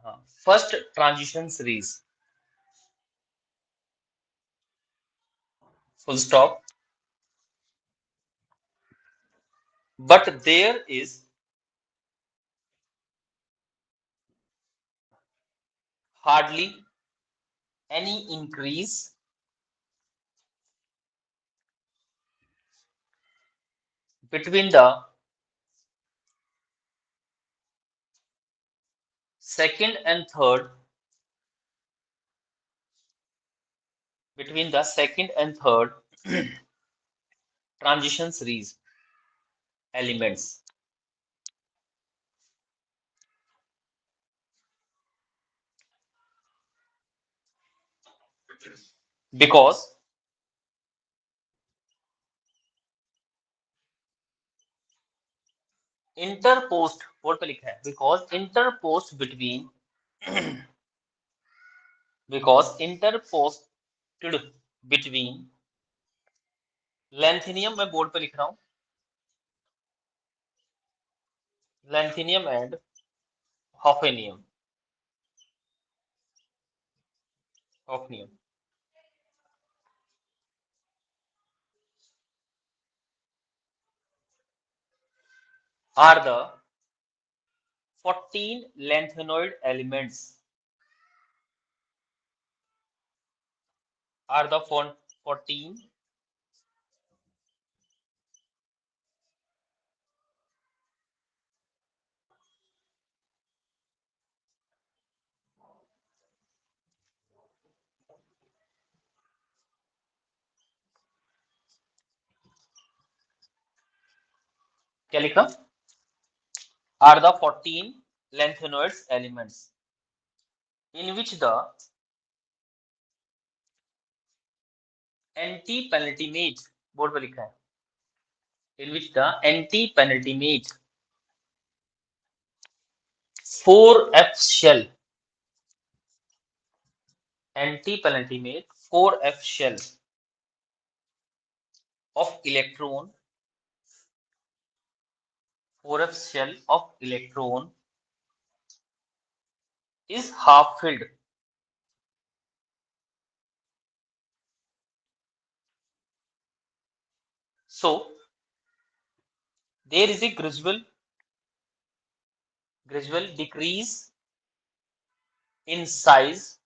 हाँ, first transition series, full stop. But there is hardly any increase between the second and third between the second and third transition series elements, because interposed board पे लिखा है, because interposed between lanthanum, मैं board पे लिख रहा हूँ, lanthanum and hafnium are the 14 lanthanoid elements, are the 14 क्या लिखा, are the 14 lanthanoid elements in which the anti-penultimate board पे लिखा है, in which the anti-penultimate 4f shell, anti-penultimate 4f shell of electron 4f shell of electron is half filled. So there is a gradual decrease in size,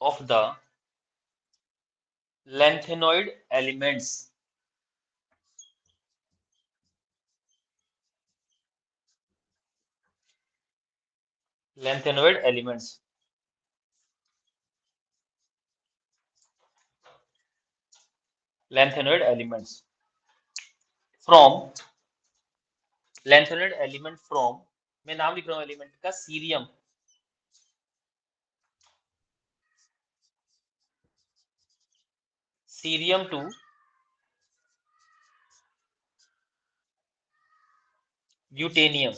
of the lanthanoid elements, lanthanoid elements from lanthanide element from, मैं नाम लिख रहा हूँ element का, cerium to lutetium,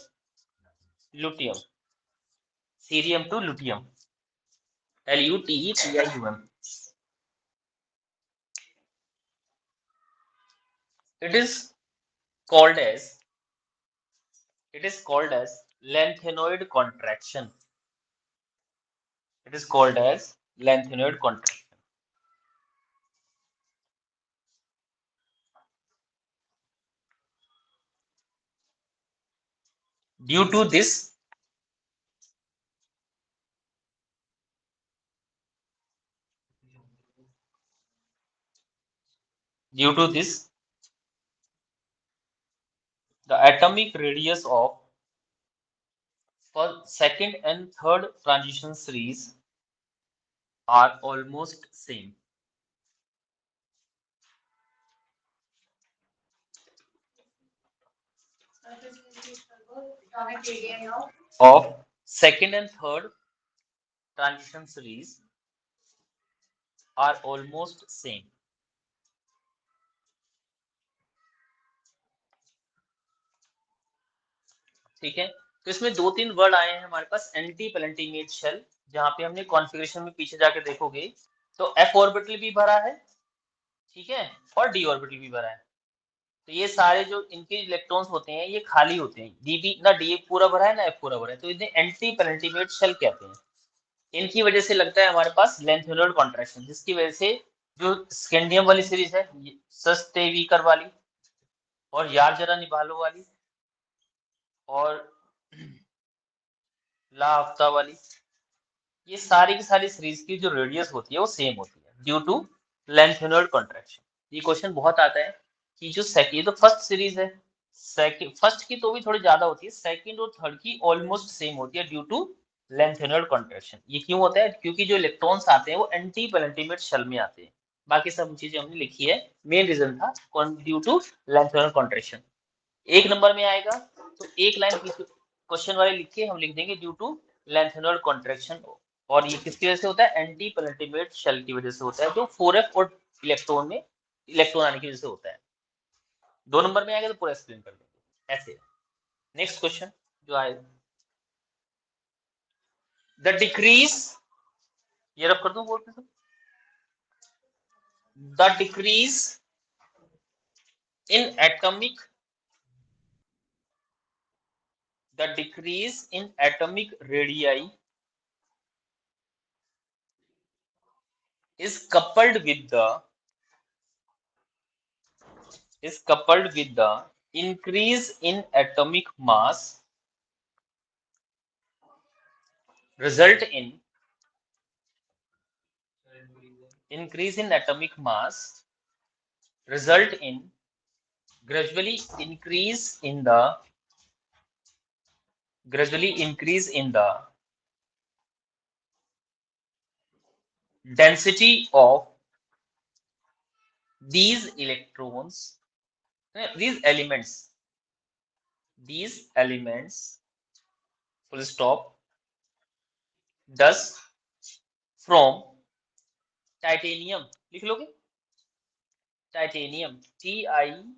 lutetium, cerium to lutetium, LUTEPIUM. It is called as lanthanoid contraction. It is called as lanthanoid contraction. Due to this, the atomic radius of first, second and third transition series are almost same. Of second and third transition series are almost same. ठीक है, तो इसमें दो तीन word आए हैं हमारे पास, anti पेलेंटिनेट shell, जहां पे हमने कॉन्फ़िगरेशन में पीछे जाके देखोगे तो f ऑर्बिटल भी भरा है, ठीक है, और d ऑर्बिटल भी भरा है, तो ये सारे जो इनके इलेक्ट्रॉन्स होते हैं ये खाली होते हैं, डी पूरा भरा है ना एफ पूरा भरा है, तो इन्हें एंटी पेलेंटिमेट शेल कहते हैं। इनकी वजह से लगता है हमारे पास लेंथेनोइड कॉन्ट्रैक्शन, जिसकी वजह से जो स्कैंडियम वाली सीरीज है, सस्ते वीकर वाली और यार जरा निभालो वाली और ला हफ्ता वाली, ये सारी की सारी सीरीज की जो रेडियस होती है वो सेम होती है ड्यू टू लेंथेनोइड कॉन्ट्रैक्शन। ये क्वेश्चन बहुत आता है कि जो सेकंड, ये तो फर्स्ट सीरीज है, सेकंड फर्स्ट की तो भी थोड़ी ज्यादा होती है, सेकंड और थर्ड की ऑलमोस्ट सेम होती है ड्यू टू लेंथेनोइड कॉन्ट्रैक्शन। ये क्यों होता है? क्योंकि जो इलेक्ट्रॉन्स आते हैं वो एंटी पेलेंटिमेट शेल में आते हैं। बाकी सब चीजें हमने लिखी है, मेन रीजन था ड्यू टू लेंथेनोइड कॉन्ट्रैक्शन। एक नंबर में आएगा तो एक लाइन क्वेश्चन वाले लिख के हम लिख देंगे ड्यू टू लेंथेनोइड कॉन्ट्रैक्शन, और ये किसकी वजह से होता है? एंटी पेलेंटिमेट शेल की वजह से होता है, जो 4f और इलेक्ट्रॉन में इलेक्ट्रॉन आने की वजह से होता है। 2 नंबर में आएगा तो पूरा एक्सप्लेन कर देंगे ऐसे। नेक्स्ट क्वेश्चन जो आए, द डिक्रीज, ये रब कर दूं बोर्ड पे, the decrease in atomic, the decrease in atomic radii is coupled with the increase in atomic mass, result in increase in atomic mass, result in gradually increase in the density of these electrons, these elements, full stop, thus from titanium, लिख लोगे titanium, TITANIUM,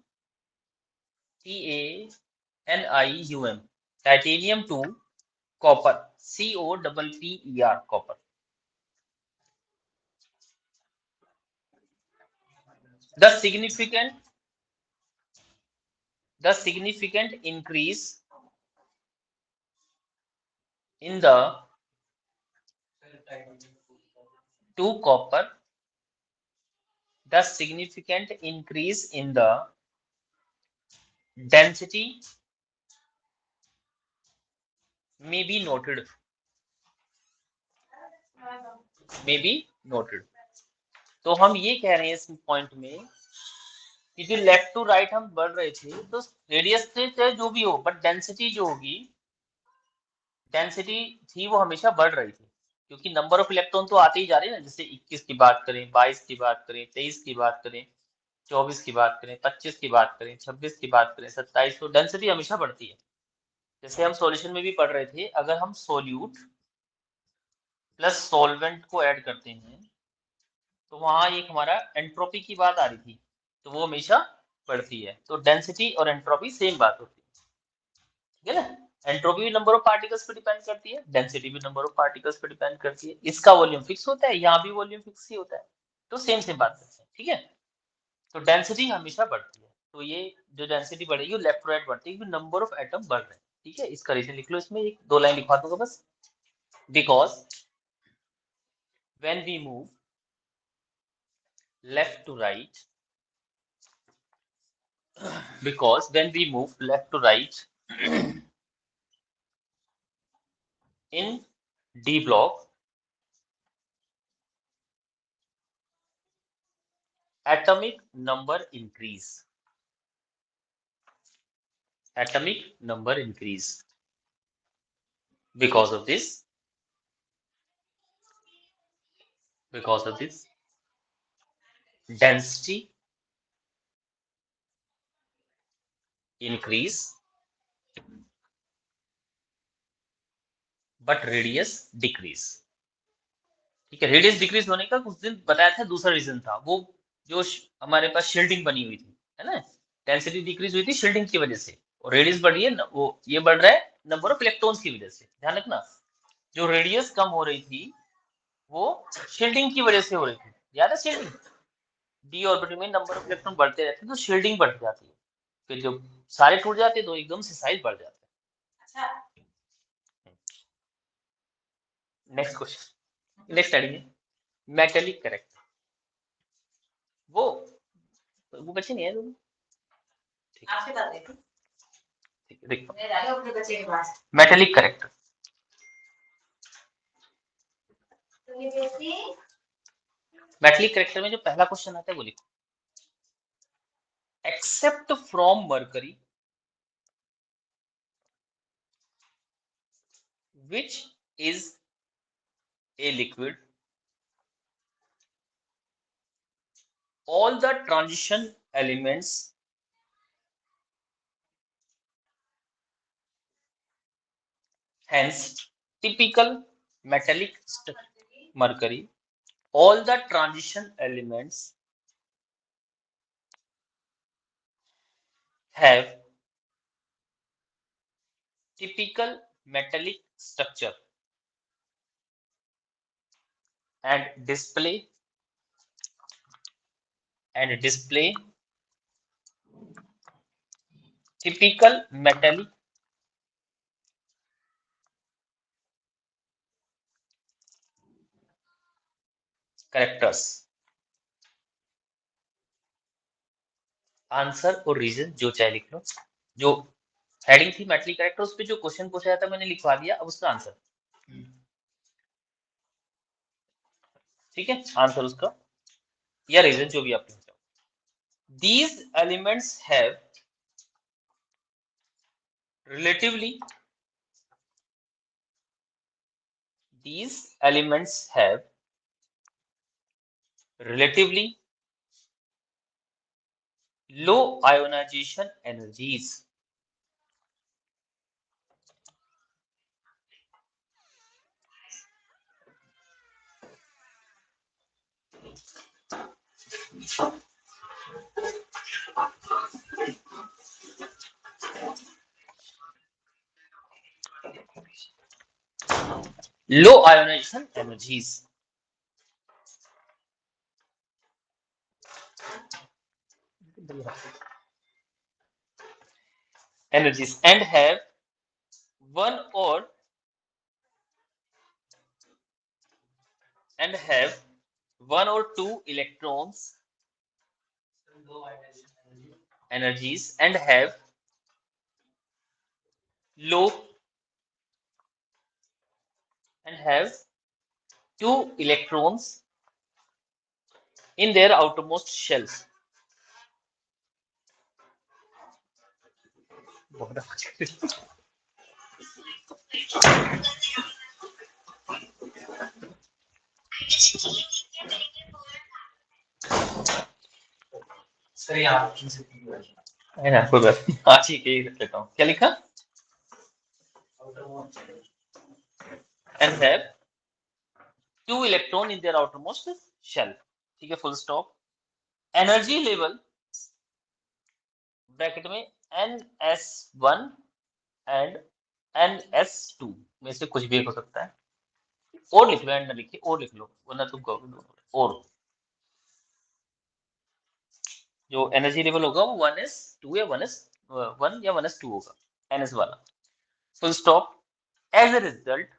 titanium to copper, COPPER, copper. The significant increase in the to copper, the significant increase in the density may be noted, तो हम ये कह रहे हैं इस point में कि जो लेफ्ट टू राइट हम बढ़ रहे थे, तो रेडियस से चाहे जो भी हो, बट डेंसिटी जो होगी, डेंसिटी थी वो हमेशा बढ़ रही थी, क्योंकि नंबर ऑफ इलेक्ट्रॉन तो आते ही जा रहे हैं ना। जैसे 21 की बात करें, 22 की बात करें, 23 की बात करें, 24 की बात करें, 25 की बात करें, 26 की बात करें, 27, तो डेंसिटी हमेशा बढ़ती है। जैसे हम सॉल्यूशन में भी पढ़ रहे थे, अगर हम सोल्यूट प्लस सॉल्वेंट को ऐड करते हैं तो वहां एक हमारा एंट्रोपी की बात आ रही थी, तो वो हमेशा बढ़ती है। तो डेंसिटी और एंट्रोपी सेम बात होती है, ठीक है ना। एंट्रोपी भी नंबर ऑफ पार्टिकल्स पे डिपेंड करती है, डेंसिटी भी नंबर ऑफ पार्टिकल्स पे डिपेंड करती है। इसका वॉल्यूम फिक्स होता है, यहाँ भी वॉल्यूम फिक्स ही होता है, तो सेम सेम बात करते हैं, ठीक है। तो डेंसिटी हमेशा बढ़ती है, तो ये जो डेंसिटी बढ़ेगी वो लेफ्ट राइट बढ़ती है, क्योंकि नंबर ऑफ एटम बढ़ रहे हैं, ठीक है। इसका रीजन लिख लो, इसमें एक दो लाइन लिखवा दूंगा बस। Because when we move left to right, because when we move left to right in D block, atomic number increase, because of this density increase but radius decrease, ठीक है। रेडियस डिक्रीज होने का कुछ दिन बताया था, दूसरा रीजन था वो जो हमारे पास शील्डिंग बनी हुई थी, है ना। डेंसिटी डिक्रीज हुई थी शील्डिंग की वजह से, और रेडियस बढ़ी है, वो ये बढ़ रहा है नंबर ऑफ इलेक्ट्रॉन्स की वजह से। ध्यान रखना, जो रेडियस कम हो रही थी वो शील्डिंग की वजह से हो रही थी, याद है शील्डिंग, डी ऑर्बिटल में नंबर ऑफ इलेक्ट्रॉन बढ़ते रहते हैं तो शील्डिंग बढ़ जाती है। फिर जब सारे टूट जाते तो एकदम से साइज बढ़ जाता है। Next question, next study metallic character. वो बच्चे नहीं है दोनों, आपसे बात रही थी, ठीक है देखो मैं जाऊंगा अपने बच्चे के पास। मेटेलिक करेक्टर, मेटेलिक करेक्टर में जो पहला क्वेश्चन आता है वो लिखो, except from mercury which is a liquid, all the transition elements hence typical metallic mercury, all the transition elements have typical metallic structure and display typical metallic characters। Answer और reason जो चाहे लिख लो, जो heading थी metallic character उस पे जो question पूछा जाता मैंने लिखवा दिया, अब उसका आंसर, ठीक है, आंसर उसका या रीजन जो भी आप लिखते हो। These elements have relatively these elements have relatively low ionization energies low ionization energies and have one or two electrons energies and have low and have two electrons in their outermost shells। Sir यहाँ है ना, कोई बात नहीं, आज ही के ही रख लेता हूँ। क्या लिखा, and have two electron in their outermost shell, ठीक है, full stop. Energy level bracket में NS1 एंड NS2 में से कुछ भी एक हो सकता है, और लिख लो, एंड ना लिखिए, और लिख लो वरना तुम कहोगे और। जो एनर्जी लेवल होगा वो 1s2 या 1s1 या 1s2 होगा, NS वाला, full stop. As a result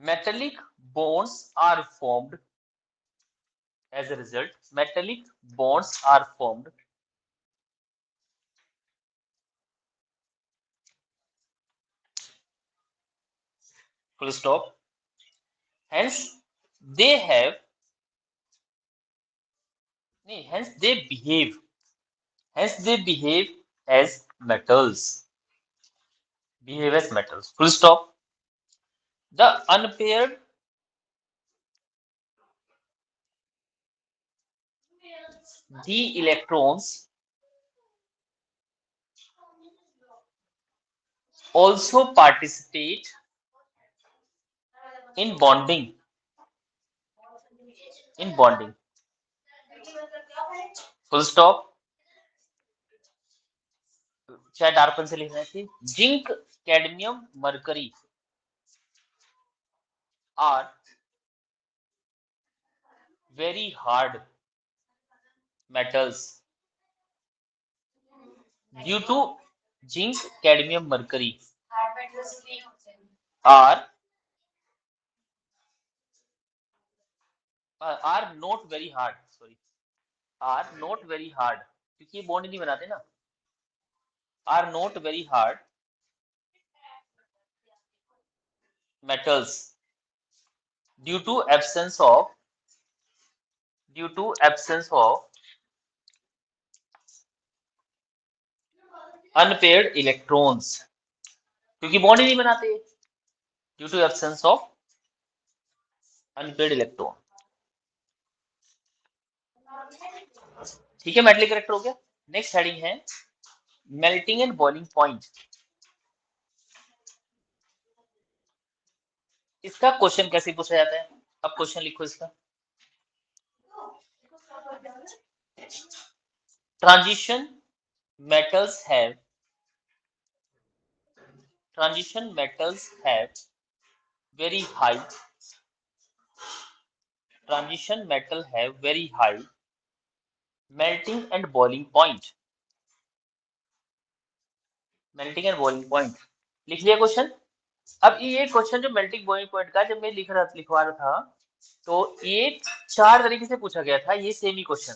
metallic bonds are formed as a result metallic bonds are formed full stop, hence they have hence they behave as metals, full stop। The unpaired d electrons also participate in bonding full stop। चाहे dark pen से लिखना है, zinc cadmium mercury are very hard metals due to zinc cadmium mercury are not very hard, sorry, are not very hard, क्योंकि ये bond नहीं बनाते ना, are not very hard metals due to absence of unpaired electrons, क्योंकि bond ही नहीं बनाते, due to absence of unpaired electron. ठीक है, मेटलिक करेक्टर हो गया। नेक्स्ट हेडिंग है मेल्टिंग एंड बॉइलिंग पॉइंट। इसका क्वेश्चन कैसे पूछा जाता है, अब क्वेश्चन लिखो इसका। Transition metals have very high melting and boiling point। Melting and boiling point लिख लिया क्वेश्चन। अब ये क्वेश्चन जो मेल्टिंग बॉइलिंग पॉइंट का जब मैं लिखवा रहा था तो ये 4 तरीके से पूछा गया था, ये सेम ही क्वेश्चन।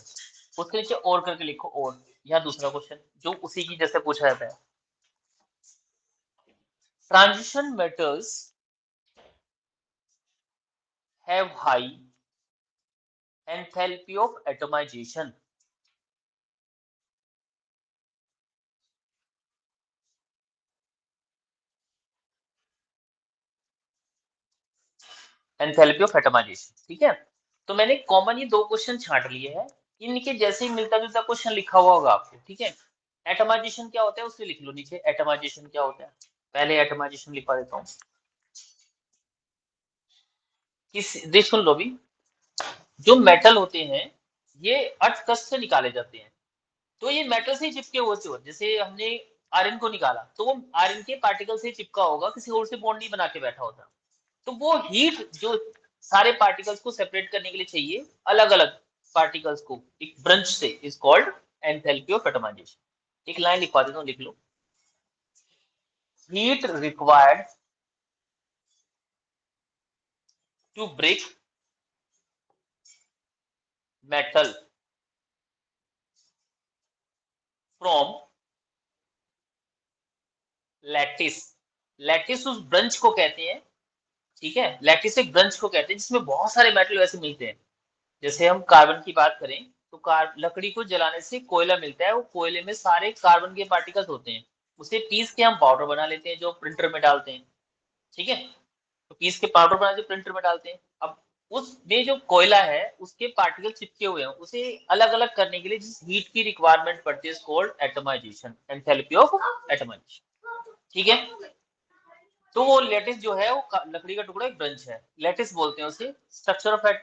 उसके नीचे और करके लिखो, और यहाँ दूसरा क्वेश्चन जो उसी की जैसे पूछा जाता है। Transition metals have high enthalpy of atomization. Enthalpy of atomization, ठीक है। तो मैंने कॉमन ये 2 क्वेश्चन छांट लिए हैं, इनके जैसे ही मिलता जुलता क्वेश्चन लिखा हुआ होगा आपको, ठीक है। एटमाइजेशन क्या होता है उसके लिख लो नीचे, एटमाइजेशन क्या होता है। पहले एटमाइजेशन लिखवा देता हूँ। देख सुन लो भी, जो मेटल होते हैं ये अर्थ से निकाले जाते हैं, तो ये मेटल से चिपके हुए थे। जैसे हमने आयरन को निकाला तो वो आयरन के पार्टिकल से चिपका होगा, किसी और से बॉन्ड नहीं बना के बैठा होता। तो वो हीट जो सारे पार्टिकल्स को सेपरेट करने के लिए चाहिए, अलग अलग पार्टिकल्स को एक ब्रंच से, is called enthalpy of atomisation. एक लाइन लिखवा देता हूँ, लिख लो। Heat required to break metal from lattice. Lattice उस ब्रंच को कहते हैं, ठीक है। लैटिस एक ब्रंच को कहते हैं जिसमें बहुत सारे मेटल वैसे मिलते हैं। जैसे हम कार्बन की बात करें तो लकड़ी को जलाने से कोयला मिलता है, वो कोयले में सारे कार्बन के पार्टिकल्स होते हैं, उसे पीस के हम पाउडर बना लेते हैं जो प्रिंटर में डालते हैं, ठीक है। तो पीस के पाउडर बना के प्रिंटर में डालते हैं। अब उसमें जो कोयला है उसके पार्टिकल चिपके हुए हैं, उसे अलग अलग करने के लिए जिस हीट की रिक्वायरमेंट पड़ती है called atomization, enthalpy of atomization, ठीक है। तो वो लेटिस जो है वो लकड़ी का टुकड़ा एक ब्रंच है, लेटिस बोलते हैं उसे। स्ट्रक्चर ऑफ एट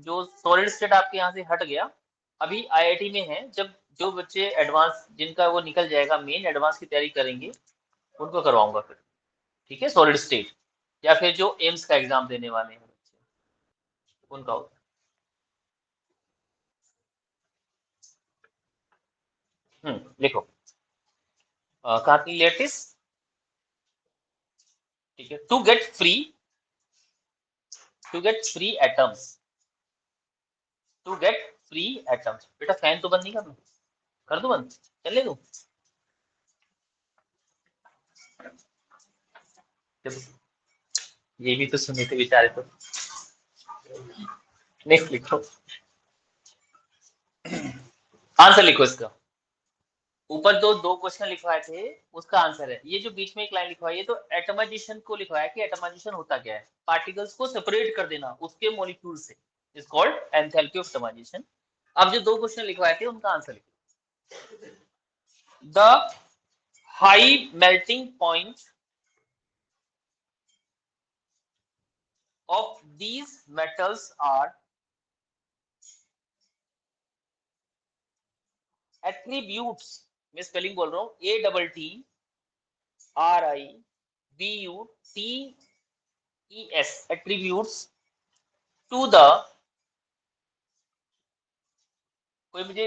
जो सॉलिड स्टेट आपके यहाँ से हट गया, अभी आईआईटी में है। जब जो बच्चे एडवांस जिनका वो निकल जाएगा, मेन एडवांस की तैयारी करेंगे, उनको करवाऊंगा फिर, ठीक है। सॉलिड स्टेट या फिर जो एम्स का एग्जाम देने वाले हैं बच्चे, उनका होता है। लिखो कहाँ की लेटिस, ठीक है। टू गेट फ्री एटम्स, बेटा फैन तो बंद नहीं करना, कर दो बंद, चले दो। ये भी तो सुने थे बेचारे तो। नेक्स्ट लिखो, आंसर लिखो इसका। ऊपर दो क्वेश्चन लिखवाए थे, उसका आंसर है। ये जो बीच में एक लाइन लिखवाई है तो एटमाइजेशन को लिखवाया कि एटमाइजेशन होता क्या है, पार्टिकल्स को सेपरेट कर देना उसके मॉलिक्यूल से, is called enthalpy of atomization. अब जो 2 क्वेश्चन लिखवाए थे उनका आंसर लिखो। The high melting point of these metals are attributes, मैं स्पेलिंग बोल रहा हूँ, ATTRIBUTES, एट्रीब्यूट्स टू द, कोई मुझे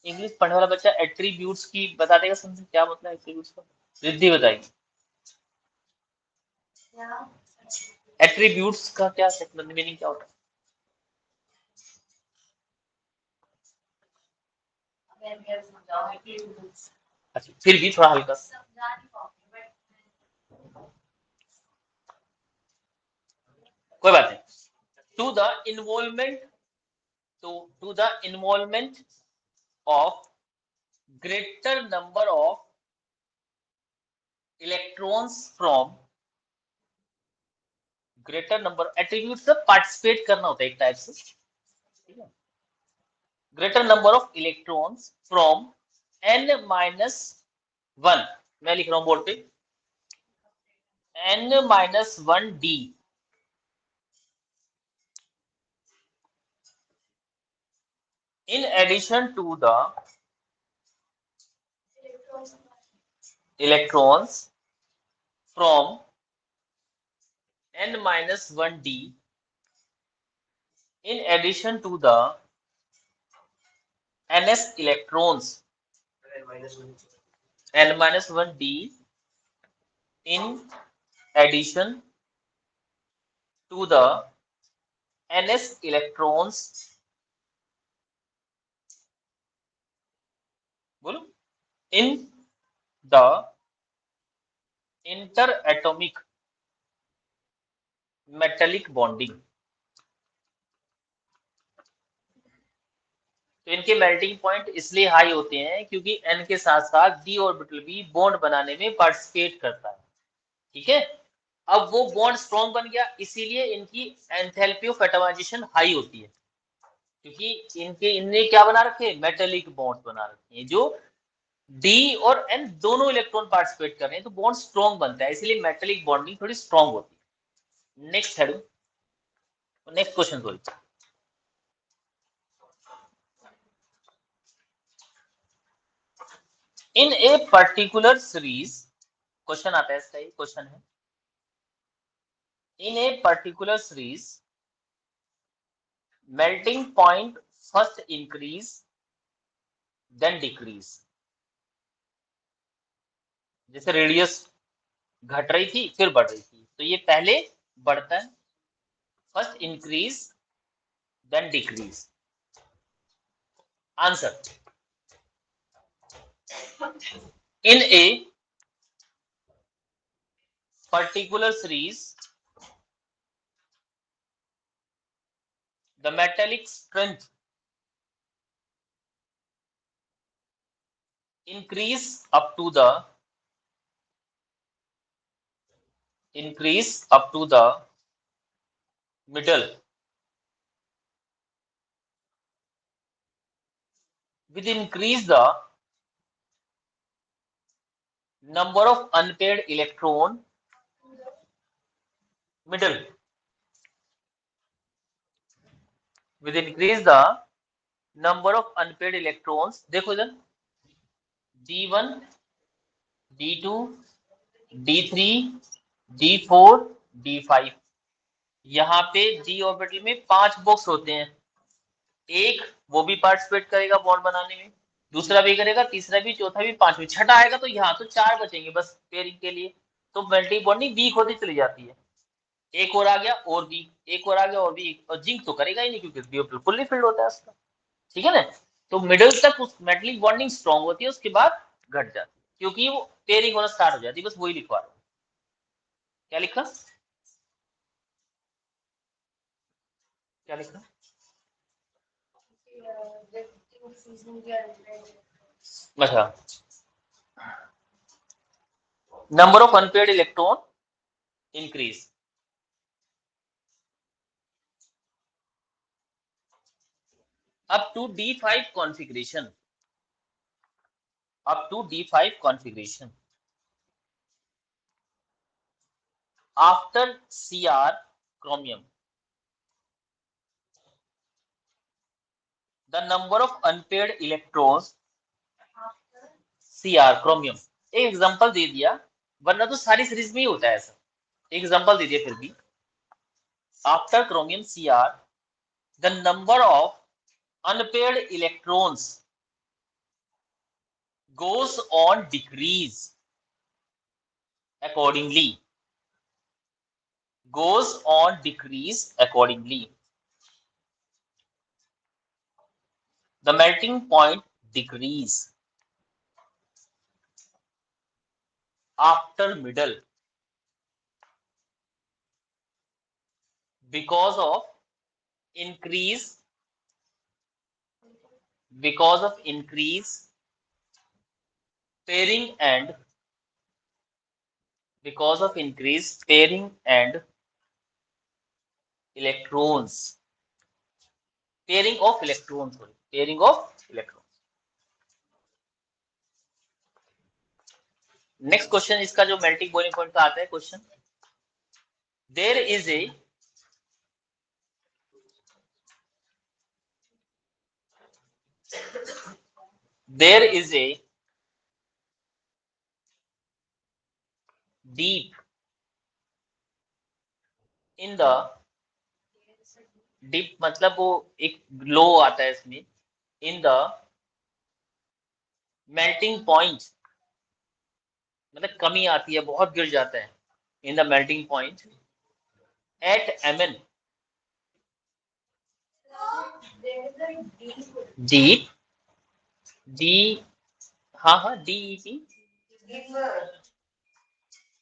इंग्लिश पढ़ने वाला बच्चा एट्रीब्यूट्स की बता देगा, समझे क्या मतलब है एट्रीब्यूट्स का? रिद्धि बताएगी एट्रीब्यूट्स का क्या मतलब, मीनिंग क्या होता है? अच्छा फिर भी थोड़ा हल्का कोई बात नहीं। To the involvement to the involvement of greater number of electrons from greater number attributes से participate करना होता है एक टाइप से, ठीक है। greater number of electrons from n minus 1, मैं लिख रहा हूं बोर्ड पे n minus 1 d in addition to the electrons from n minus 1 d in addition to the ns electrons n minus 1 d in addition to the ns electrons, बोलो, in the interatomic metallic bonding। तो इनके melting point इसलिए high होते हैं क्योंकि n के साथ साथ d ऑर्बिटल भी बॉन्ड बनाने में पार्टिसिपेट करता है, ठीक है। अब वो बॉन्ड स्ट्रॉन्ग बन गया, इसीलिए इनकी एंथैल्पी ऑफ एटमाइजेशन हाई होती है, क्योंकि इनने क्या बना रखे, मेटेलिक बॉन्ड बना रखे हैं, जो d और n दोनों इलेक्ट्रॉन पार्टिसिपेट कर रहे हैं, तो बॉन्ड स्ट्रॉन्ग बनता है, इसलिए मेटेलिक बॉन्डिंग थोड़ी स्ट्रॉन्ग होती है। Next head, next question sorry. In a particular series, question आता है इसका, ये क्वेश्चन है। In a particular series melting point first increase then decrease. जैसे रेडियस घट रही थी फिर बढ़ रही थी, तो ये पहले बढ़ता है, first increase then decrease. Answer, in a particular series the metallic strength increase up to the middle with increase the number of unpaired electron middle with increase the number of unpaired electrons। देखो इधर d1 d2 d3 d4 d5, यहाँ पे d orbital में 5 box होते हैं, एक वो भी पार्टिसिपेट करेगा बॉन्ड बनाने में, दूसरा भी करेगा, तीसरा भी, चौथा भी, पांचवी, छठा आएगा, तो यहाँ तो 4 बचेंगे बस पेयरिंग के लिए, तो मेल्टिंग बॉन्डिंग वीक होती चली जाती है। एक और आ गया और वीक, एक और आ गया और वीक, और जिंक तो करेगा ही नहीं क्योंकि बिल्कुल फुल्ली फिल्ड होता है उसका, ठीक है ना। तो मिडिल तक उस मेटलिक बॉन्डिंग स्ट्रॉन्ग होती है, उसके बाद घट जाती है क्योंकि वो पेयरिंग होना स्टार्ट हो जाती है, बस वही लिखवा रहा हूँ। क्या लिखा, क्या लिखा? अच्छा, number of unpaired electron increase up to D5 configuration, up to D5 configuration after Cr chromium, the number of unpaired electrons Cr chromium। एक एग्जांपल दे दिया, वरना तो सारी सीरीज में ही होता है ऐसा, एग्जांपल दे दिया फिर भी। After chromium Cr the number of unpaired electrons goes on decrease accordingly. Goes on decrease accordingly. The melting point decrease after middle because of increase pairing and electrons pairing of electrons next question इसका जो melting boiling point का आता है question there is a dip in the dip मतलब वो एक glow आता है इसमें इन द मेल्टिंग पॉइंट मतलब कमी आती है बहुत गिर जाता है in the melting point at mn dip D हाँ हाँ DEP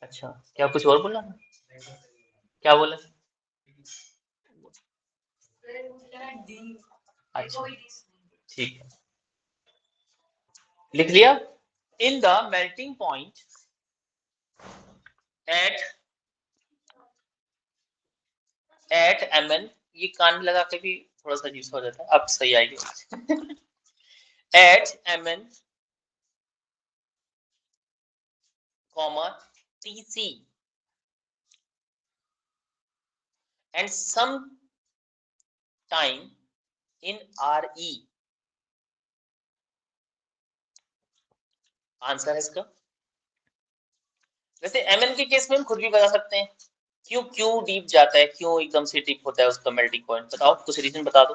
अच्छा क्या कुछ और बोला ना क्या बोला अच्छा ठीक है लिख लिया in the melting point at mn ये कान में लगा के भी थोड़ा सा अजीब सा हो जाता है अब सही आएगी at mn comma TC and some time in RE answer है इसका वैसे mn के केस में हम खुद भी बता सकते हैं क्यों डीप जाता है क्यों एकदम से डीप होता है उसका मेल्टिंग पॉइंट बताओ कुछ रीजन बता दो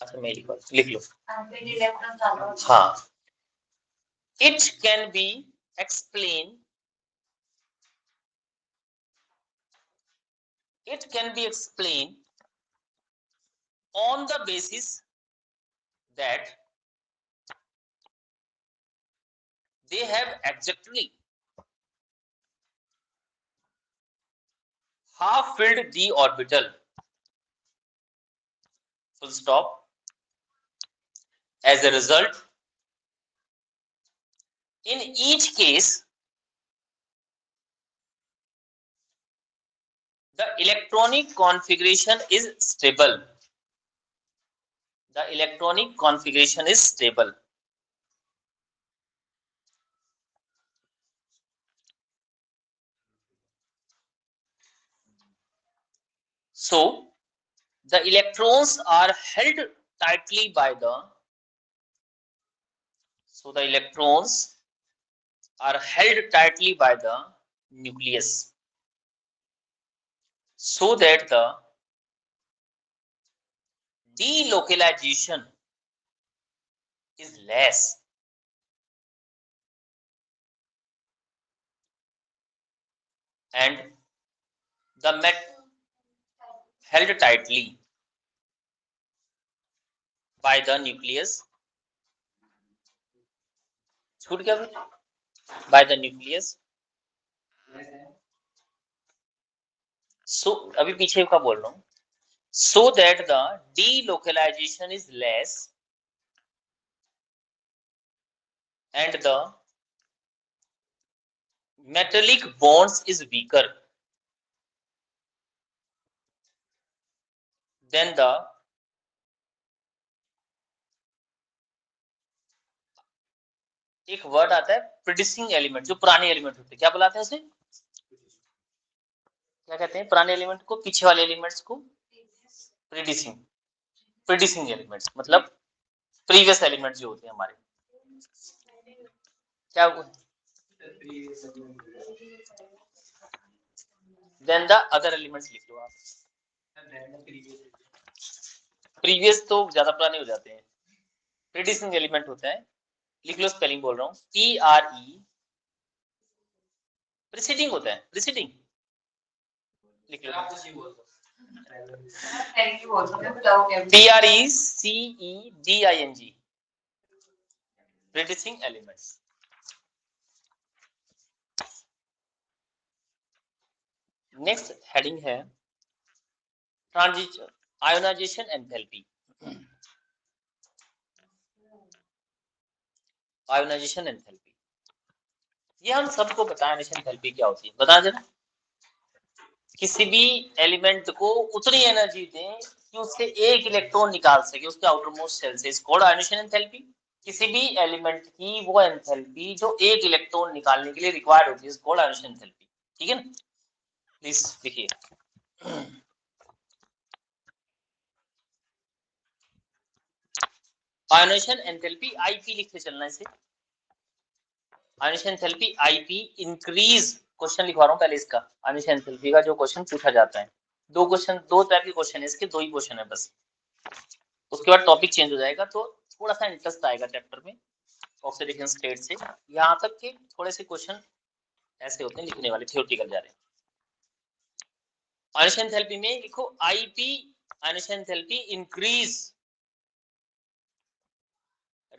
अच्छा मैं लिख लो हाँ it can be explained on the basis that they have exactly half filled the orbital full stop as a result in each case the electronic configuration is stable so the electrons are held tightly by the nucleus so that the delocalization is less and the held tightly by the nucleus छूट गया by the nucleus so अभी पीछे का बोल रहा हूँ so that the delocalization is less and the metallic bonds is weaker than the एक word आता है प्रीडिसिंग एलिमेंट जो पुराने एलिमेंट होते हैं क्या बुलाते हैं उसे क्या कहते हैं पुराने एलिमेंट को पीछे वाले एलिमेंट्स को प्रीडिसिंग एलिमेंट्स मतलब प्रीवियस एलिमेंट्स जो होते हैं हमारे क्या देन द अदर एलिमेंट्स लिख लो आप प्रीवियस तो ज्यादा पुराने हो जाते हैं प्रीडिसिंग एलिमेंट होता है, लिख लो, स्पेलिंग बोल रहा हूँ, PRE, प्रीसीडिंग होता है, प्रीसीडिंग लिख लो, PRECEDING, प्रीडिसिंग एलिमेंट्स। नेक्स्ट हेडिंग है transition ionisation enthalpy. Ionisation enthalpy, ये हम सबको पता है आयोनाइजेशन एंथैल्पी क्या होती है, बता जरा। किसी भी एलिमेंट को उतनी एनर्जी दें कि उससे एक इलेक्ट्रॉन निकाल सके उसके आउटर मोस्ट शेल से, इसको आयोनाइजेशन एंथैल्पी। किसी भी एलिमेंट की वो एंथैल्पी जो एक इलेक्ट्रॉन निकालने के लिए रिक्वायर्ड होती है, इसको आयोनाइजेशन एंथैल्पी। ठीक है ना, प्लीज देखिए, आयोनाइजेशन एंथैल्पी आईपी लिखते चलना इसे। Ionisation enthalpy IP increase, question लिखवा रहा हूं पहले इसका, आयोनाइजेशन एंथैल्पी का जो क्वेश्चन पूछा जाता है, दो क्वेश्चन, दो टाइप के क्वेश्चन है इसके, दो ही क्वेश्चन है बस, उसके बाद टॉपिक चेंज हो जाएगा, तो थोड़ा सा इंटरेस्ट आएगा चैप्टर में ऑक्सीडेशन स्टेट से। यहाँ तक के थोड़े से क्वेश्चन ऐसे होते हैं लिखने वाले, थ्योरेटिकल जा रहे हैं। आयोनाइजेशन एंथैल्पी में लिखो IP, ionisation enthalpy increase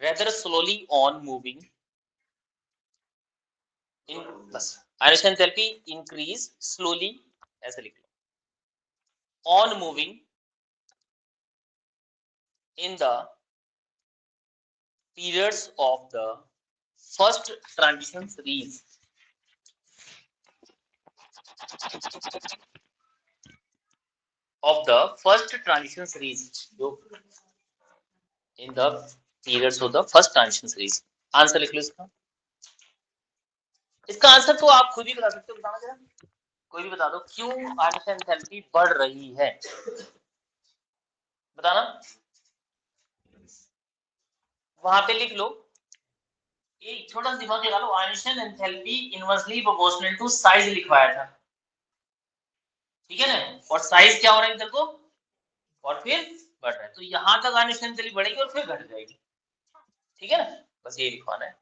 rather slowly on moving in, बस आयोनाइजेशन एंथैल्पी इंक्रीज स्लोली, ऐसे लिख लो, on moving in the periods of the first transition series of the first transition series, जो in the periods of the first transition series। Answer लिख लो इसका, इसका answer तो आप खुद ही बता सकते हो, बताना जरा, कोई भी बता दो, क्यों आयोनाइजेशन एंथैल्पी बढ़ रही है, बताना। वहां पे लिख लो, एक छोटा सा दिमाग लगा लो, ionisation enthalpy inversely proportional to size लिखवाया था, ठीक है ना, और साइज क्या हो रहा है इधर को, और फिर बढ़ रहा है, तो यहां तक आयोनाइजेशन एंथैल्पी बढ़ेगी और फिर घट जाएगी, ठीक है ना, बस ये लिखवाना है,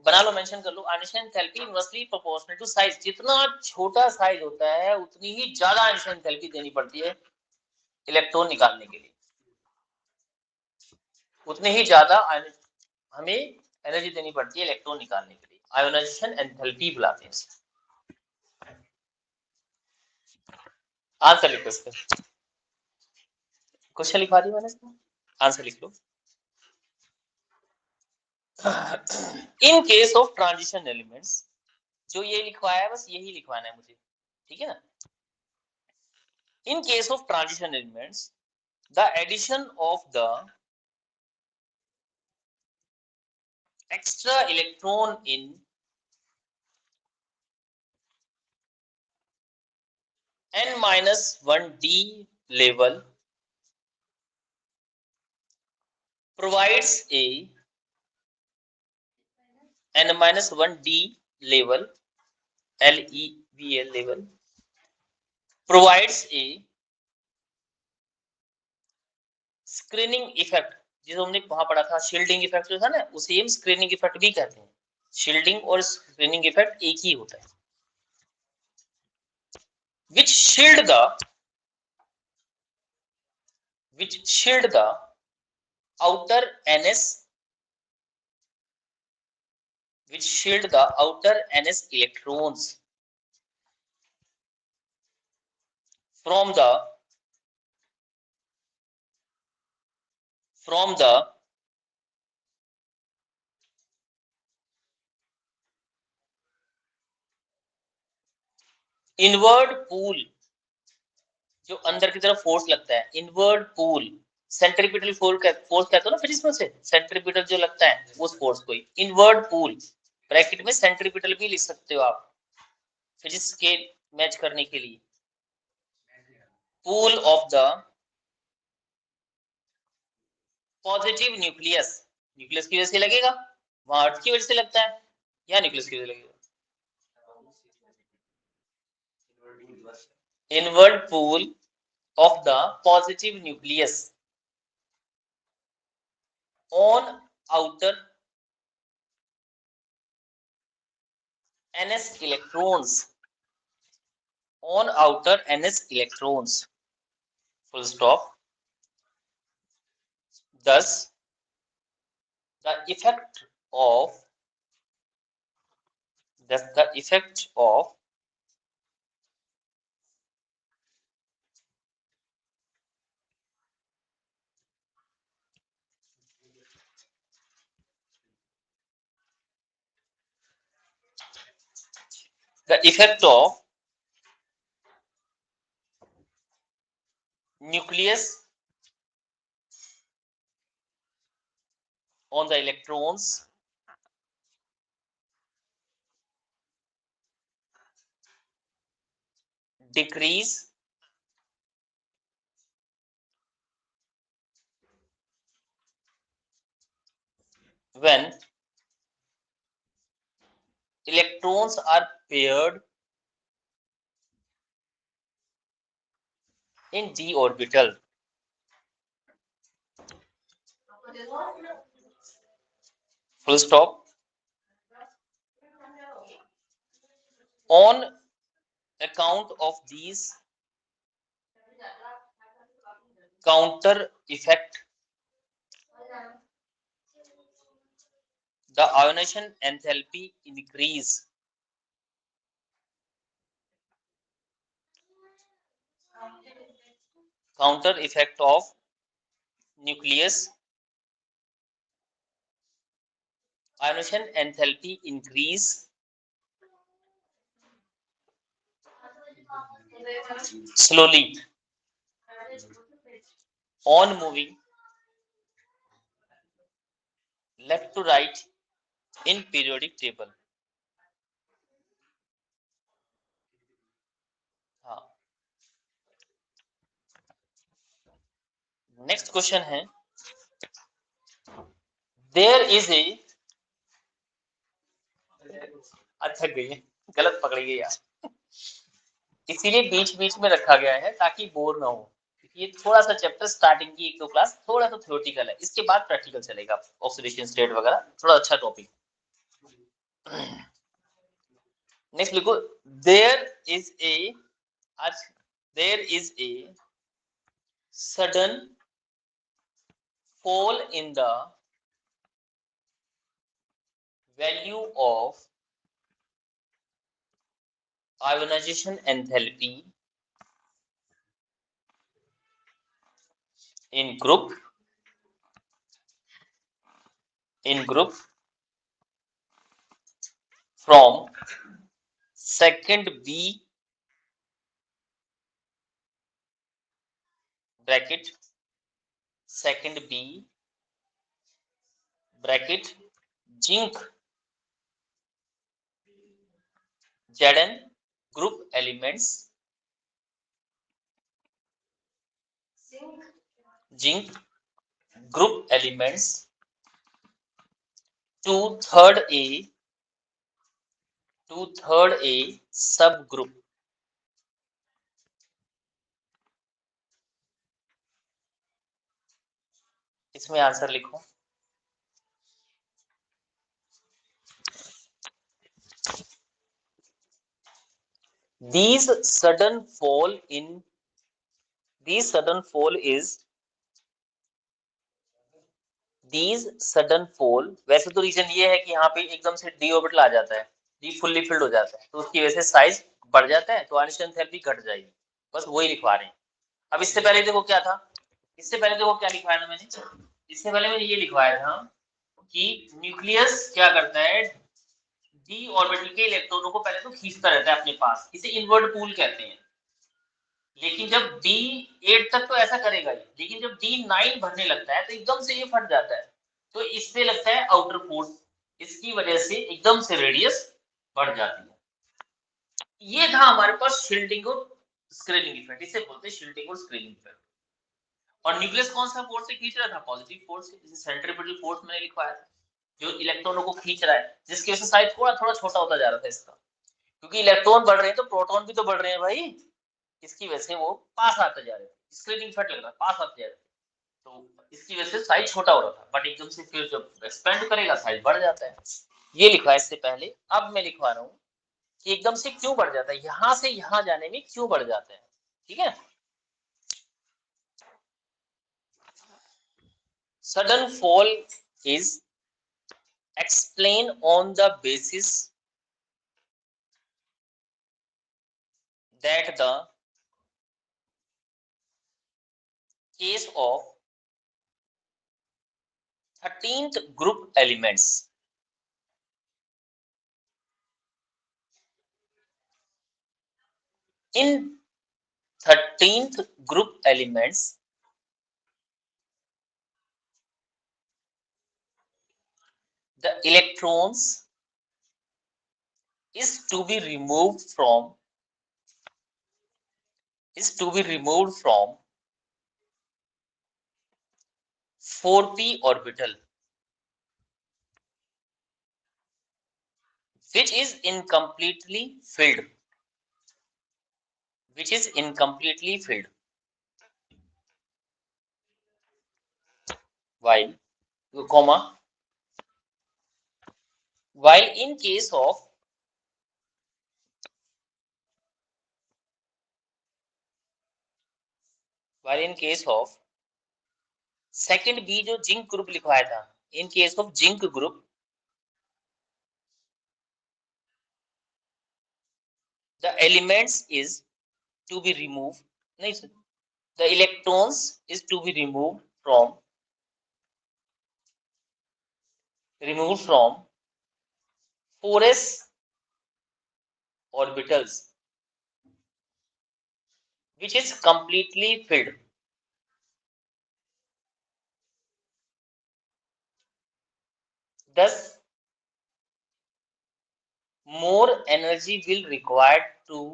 बना लो, मेंशन कर लो, ionisation enthalpy inversely proportional to size, जितना छोटा साइज होता है उतनी ही ज्यादा आयोनाइजेशन एंथैल्पी देनी पड़ती है इलेक्ट्रॉन निकालने के लिए, उतनी ही ज्यादा हमें एनर्जी देनी पड़ती है इलेक्ट्रॉन निकालने के लिए, आयोनाइजेशन एंथैल्पी बुलाते हैं इसे। आंसर लिखो इसका, क्वेश्चन लिखवा दी मैंने इसका, आंसर लिख लो। In case of transition elements, जो ये लिखवाया है बस यही लिखवाना है मुझे, ठीक है ना। In case of transition elements the addition of the extra electron in n-1d level provides a n-1d level level provides a screening effect, जिसे हमने वहां पढ़ा था, शील्डिंग इफेक्ट जो था ना, उसे हम स्क्रीनिंग इफेक्ट भी कहते हैं, शील्डिंग और स्क्रीनिंग इफेक्ट एक ही होता है, which shield the outer ns, which shield the outer ns electrons from the inward pool, जो अंदर की तरफ फोर्स लगता है, इनवर्ड पूल, सेंट्रीपिटल फोर्स कहते हो ना फिजिक्स में, से सेंट्रीपिटल जो लगता है उस फोर्स को इनवर्ड पूल, ब्रैकेट में सेंट्रीपिटल भी लिख सकते हो आप फिजिक्स के मैच करने के लिए, pool of the positive nucleus, nucleus की वजह से लगेगा, वहां अर्थ की वजह से लगता है, या न्यूक्लियस की वजह से लगेगा, inward pool of the positive nucleus on outer ns electrons, on outer ns electrons, full stop. Thus the effect of nucleus on the electrons decrease when electrons are paired in d orbital. Full stop. On account of these counter effect, the ionization enthalpy increase. Counter effect of nucleus, ionization enthalpy increase slowly on moving left to right in periodic table. हाँ. Next question है, there is ए, अच्छा गई है, गलत पकड़ी गई यार, इसीलिए बीच बीच में रखा गया है ताकि बोर ना हो। ये थोड़ा सा चैप्टर स्टार्टिंग की एक दो क्लास थोड़ा सा थ्योरेटिकल है, इसके बाद प्रैक्टिकल चलेगा, ऑक्सीडेशन स्टेट वगैरह, थोड़ा अच्छा टॉपिक। नेक्स्ट लिखो, देयर इज ए, आज there is a sudden fall in the value of ionization enthalpy in group from second B bracket zinc Zn group elements, zinc group elements to third A subgroup. इसमें answer लिखो। These sudden fall वैसे तो reason ये है कि यहाँ पे एकदम से डी ऑर्बिटल आ जाता है, डी फुल्ली फिल्ड हो जाता है, तो उसकी वजह से साइज बढ़ जाता है, तो ionization enthalpy घट जाएगी, बस वही लिखवा रहे हैं। अब इससे पहले देखो क्या था, इससे पहले देखो क्या लिखवाया था मैंने, इससे पहले मैंने ये लिखवाया था कि न्यूक्लियस क्या करता है, डी ऑर्बिटल के इलेक्ट्रॉनों को पहले तो खींचता रहता है अपने पास, इसे इनवर्ट पूल कहते हैं। लेकिन जब D8 तक तो ऐसा करेगा ही, लेकिन जब D9 भरने लगता है तो एकदम से ये फट जाता है, तो इससे लगता है आउटर फोर्स, इसकी वजह से एकदम से रेडियस बढ़ जाती है। ये था हमारे पास शील्डिंग और स्क्रीनिंग इफेक्ट, इसे बोलते हैं शील्डिंग और स्क्रीनिंग इफेक्ट। और न्यूक्लियस कौन सा फोर्स से खींच रहा था, पॉजिटिव फोर्स से, जिसे सेंट्रीपिटल फोर्स मैंने लिखवाया था, जो इलेक्ट्रॉनों को खींच रहा है, जिसकी वजह से साइज थोड़ा थोड़ा छोटा होता जा रहा था इसका, क्योंकि इलेक्ट्रॉन बढ़ रहे हैं तो प्रोटॉन भी तो बढ़ रहे हैं भाई, इसकी वजह से वो पास आते जा रहे थे, स्क्रीनिंग इफेक्ट लग रहा है, पास आते जा रहे थे। तो इसकी वजह से साइज छोटा हो रहा था, बट एकदम से फिर जब एक्सपेंड करेगा साइज बढ़ जाता है। ये लिखा है इससे पहले। अब मैं लिखवा रहा हूँ कि एकदम से क्यों बढ़ जाता है, यहां से यहां जाने में क्यों बढ़ जाता है। ठीक है, sudden fall is explain on the basis that the case of 13th group elements in 13th group elements the electrons is to be removed from 4p orbital which is incompletely filled while comma while in case of second B जो zinc group लिखवाया था, in case of zinc group the elements is to be removed नहीं sir, the electrons is to be removed from 4s orbitals which is completely filled. Thus more energy will required to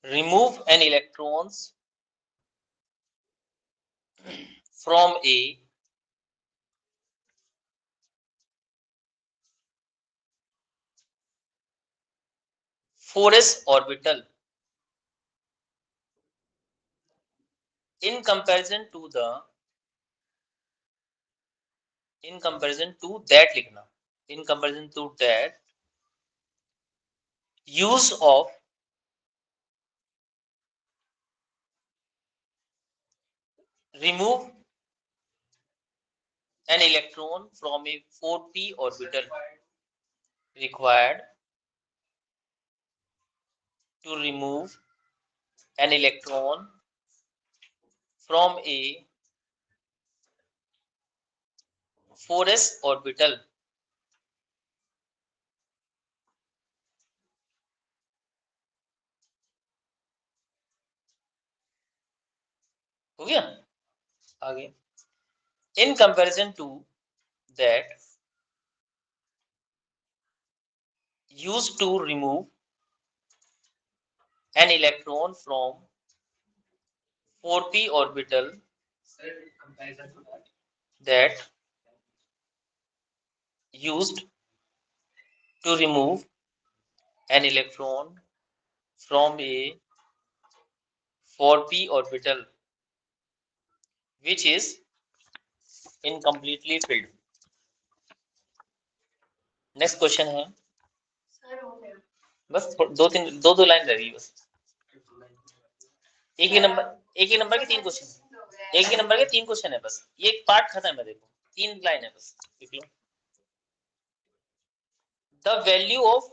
remove an electrons from a 4s orbital in comparison to that लिखना, in comparison to that use of remove an electron from a 4p orbital required to remove an electron from a 4s orbital हो गया। आगे in comparison to that used to remove an electron from 4p orbital that used to remove an electron from a 4p orbital which is incompletely filled. Next question है, बस दो line रह गई बस। एक ही नंबर के 3 क्वेश्चन, एक ही number के 3 क्वेश्चन है बस, ये एक पार्ट खत्म है, देखो 3 लाइन है बस, लिख लो। The value of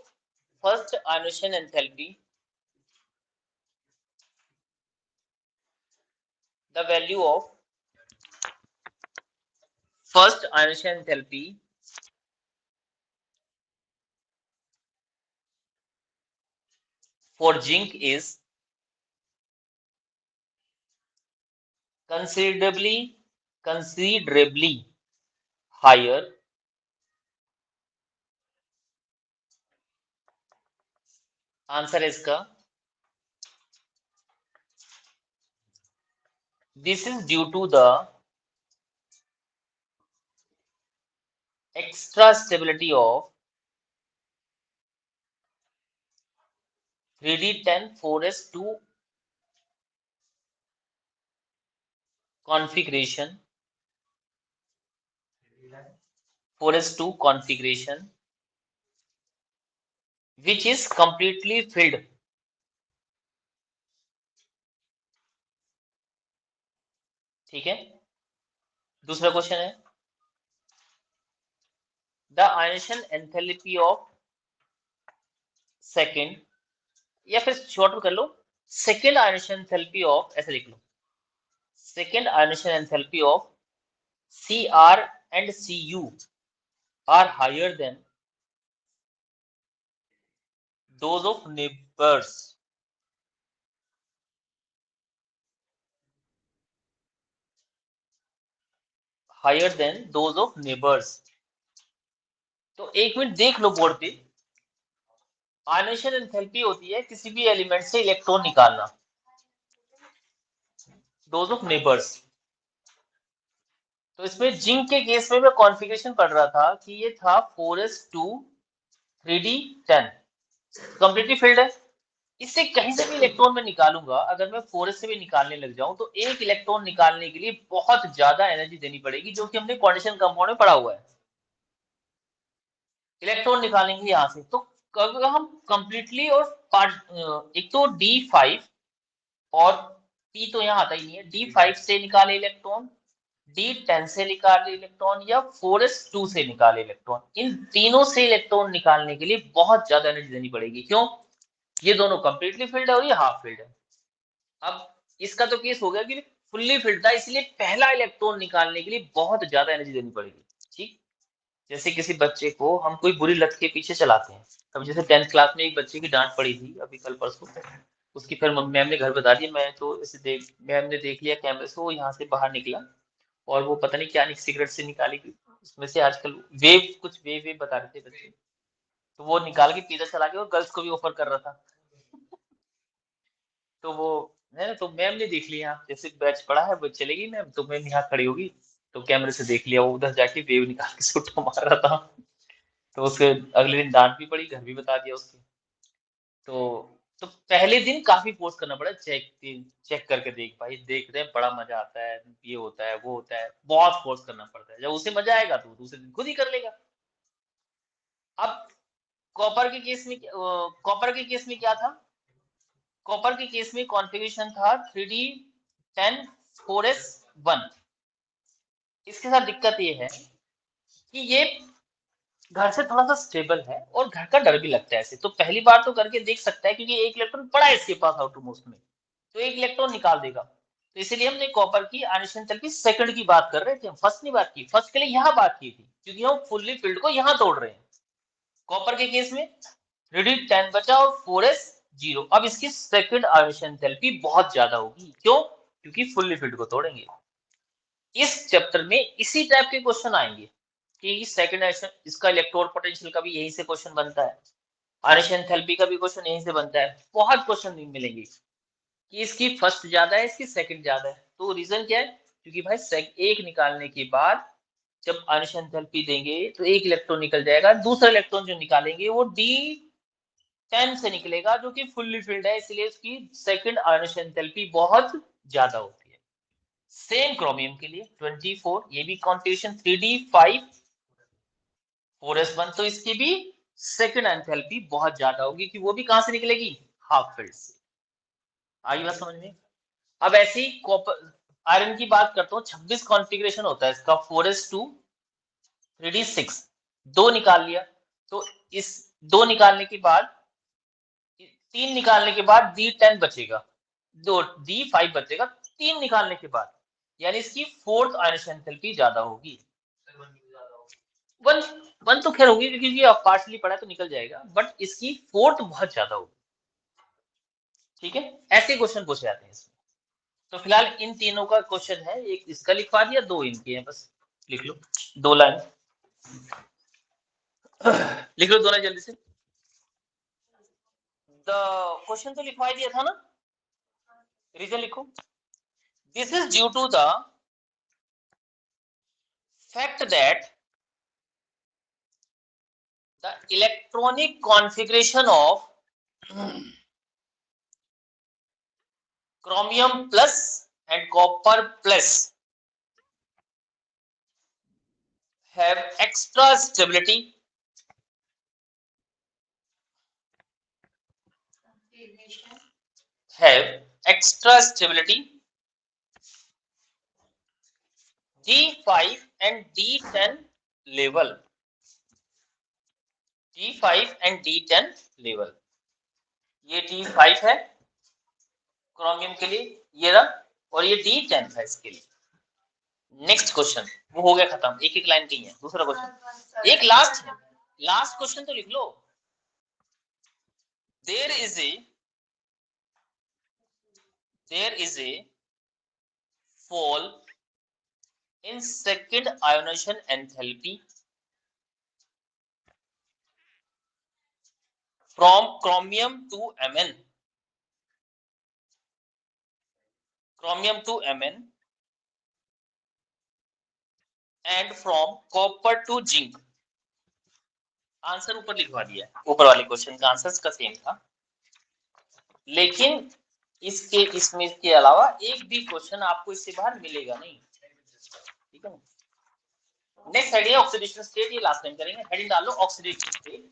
first ionisation enthalpy, the value of first ionisation enthalpy for zinc is considerably higher answer है इसका, this is due to the extra stability of 3d10 4s2 configuration 4s2 configuration which is completely filled. ठीक है, दूसरा question है the ionisation enthalpy of second, या फिर short कर लो सेकेंड आयनेशन एंथैल्पी ऑफ, ऐसे लिख लो second ionisation enthalpy of Cr and Cu are higher than those of neighbors. Higher than those of neighbors. तो एक मिनट देख लो बोर्ड पे, आयनेशन एंथैल्पी होती है किसी भी एलिमेंट से इलेक्ट्रॉन निकालना, दोज ऑफ नेबर्स। तो इसमें जिंक के केस में मैं कॉन्फ़िगरेशन पढ़ रहा था कि ये था 4s2 3d10 कंप्लीटली फिल्ड है। इससे कहीं से भी इलेक्ट्रॉन में निकालूंगा, अगर मैं 4s से भी निकालने लग जाऊं तो एक इलेक्ट्रॉन निकालने के लिए बहुत ज्यादा एनर्जी देनी पड़ेगी, जो कि हमने क्वांटिशन कंपाउंड में पढ़ा हुआ है। इलेक्ट्रॉन निकालेंगे यहां से, तो अगर हम कंप्लीटली और पार्ट एक तो D5 और P तो यहाँ आता ही नहीं है, D5 से निकाले इलेक्ट्रॉन, D10 से निकाले इलेक्ट्रॉन, या 4s2 से निकाले इलेक्ट्रॉन, इन तीनों से इलेक्ट्रॉन निकालने के लिए बहुत ज्यादा एनर्जी देनी पड़ेगी। क्यों? ये दोनों कंप्लीटली फिल्ड है और ये हाफ फिल्ड है। अब इसका तो केस हो गया कि फुल्ली फिल्ड था, इसलिए पहला इलेक्ट्रॉन निकालने के लिए बहुत ज्यादा एनर्जी देनी पड़ेगी। ठीक, जैसे किसी बच्चे को हम कोई बुरी लत के पीछे चलाते हैं। अब जैसे 10th क्लास में एक बच्चे की डांट पड़ी थी अभी कल परसों, उसकी फिर मैम ने घर बता दिया, मैं तो इसे देख, मैम ने देख लिया कैमरे से, वो यहाँ से बाहर निकला और वो पता नहीं क्या सिगरेट से निकाली, उसमें से आजकल वेव, कुछ वेव वेव बता रहे थे बच्चे, तो वो निकाल के पीछे चला गया और गर्ल्स को भी ऑफर कर रहा था। तो वो है, तो मैम ने देख लिया, जैसे बैच पड़ा है वो चलेगी मैम, तो मैम यहाँ खड़ी होगी, तो कैमरे से देख लिया वो उधर जाके वेव निकाल के सुट्टा मार रहा था। तो उसके अगले दिन डांट भी पड़ी, घर भी बता दिया उसके। तो पहले दिन काफी फोर्स करना पड़ा, चेक चेक करके देख भाई, देख रहे हैं बड़ा मजा आता है, ये होता है वो होता है, बहुत फोर्स करना पड़ता है। जब उसे मजा आएगा तो दूसरे दिन खुद ही कर लेगा। अब कॉपर के केस में कॉपर के केस में क्या था? कॉपर के केस में कॉन्फ़िगरेशन था 3d10 4s1। इसके साथ दिक्कत ये है कि ये घर से थोड़ा सा स्टेबल है और घर का डर भी लगता है ऐसे, तो पहली बार तो करके देख सकता है क्योंकि एक इलेक्ट्रॉन पड़ा है इसके पास आउटर मोस्ट में, तो एक इलेक्ट्रॉन निकाल देगा। तो इसलिए हमने कॉपर की आयनीकरण चल की सेकंड की बात कर रहे थे, हम फर्स्ट नहीं बात की, फर्स्ट के लिए यहाँ बात की थी क्योंकि हम फुल्ली फिल्ड को यहाँ तोड़ रहे हैं। कॉपर के केस में रेडी 10 बचा और 4s 0। अब इसकी सेकंड आयनीकरण एंथैल्पी बहुत ज्यादा होगी, क्यों? क्योंकि फुल्ली फिल्ड को तोड़ेंगे। इस चैप्टर में इसी टाइप के क्वेश्चन आएंगे कि सेकंड आयनीकरण, इसका इलेक्ट्रोड पोटेंशियल का भी यहीं से क्वेश्चन बनता है, आयनीकरण एंथैल्पी का भी क्वेश्चन यहीं से बनता है, बहुत क्वेश्चन मिलेंगे कि इसकी फर्स्ट ज्यादा है, इसकी सेकंड ज्यादा है। तो रीजन क्या है? क्योंकि भाई एक निकालने के बाद जब आयनीकरण एंथैल्पी देंगे तो एक इलेक्ट्रॉन निकल जाएगा, दूसरा इलेक्ट्रॉन जो निकालेंगे वो D10 से निकलेगा जो कि फुल्ली फिल्ड है, इसलिए उसकी सेकंड आयनीकरण एंथैल्पी बहुत ज्यादा होती है। सेम क्रोमियम के लिए 24, ये भी कॉन्फ़िगरेशन 3d5 4s1, तो इसकी भी सेकंड एंथैल्पी बहुत ज्यादा होगी कि वो भी कहां से निकलेगी? हाफ फिल्ड से। आई बात समझ में? अब ऐसी कॉपर आयरन की बात करता हूँ, 26 कॉन्फ़िगरेशन होता है इसका, 4s2 3d6, दो निकाल लिया, तो इस दो निकालने के बाद, तीन निकालने के बाद D10 बचेगा, दो D5 बचेगा, तीन निकालने के बाद, यानी इसकी फोर्थ आयनीकरण एंथैल्पी ज्यादा होगी। वन वन तो खैर होगी क्योंकि ये पार्शली पड़ा है तो निकल जाएगा, बट इसकी फोर्थ बहुत ज्यादा होगी। ठीक है, ऐसे क्वेश्चन पूछे जाते हैं इसमें। तो फिलहाल इन तीनों का क्वेश्चन है, एक इसका लिखवा दिया, दो इनके हैं, बस लिख लो दो लाइन, लिख लो दो लाइन जल्दी से। द क्वेश्चन तो लिखवा दिया था ना, रीजन लिखो। This is due to the fact that the electronic configuration of chromium plus and copper plus have extra stability D5 and D10 level. D5 and D10 level. ये D5 है chromium के लिए, ये रहा, और ये D10 है इसके लिए. नेक्स्ट क्वेश्चन, वो हो गया खत्म, एक एक लाइन की है. दूसरा क्वेश्चन, एक लास्ट है, लास्ट क्वेश्चन तो लिख लो. There is a fall in second ionization enthalpy from chromium to Mn and from copper to zinc. Answer ऊपर लिखवा दिया है, ऊपर वाले क्वेश्चन का आंसर का सेम था, लेकिन इसमें इसके अलावा एक भी क्वेश्चन आपको इससे बाहर मिलेगा नहीं. ठीक है. नेक्स्ट हेडिंग ऑक्सीडेशन स्टेट, ये लास्ट टाइम करेंगे. हेडिंग डाल लो ऑक्सीडेशन स्टेट.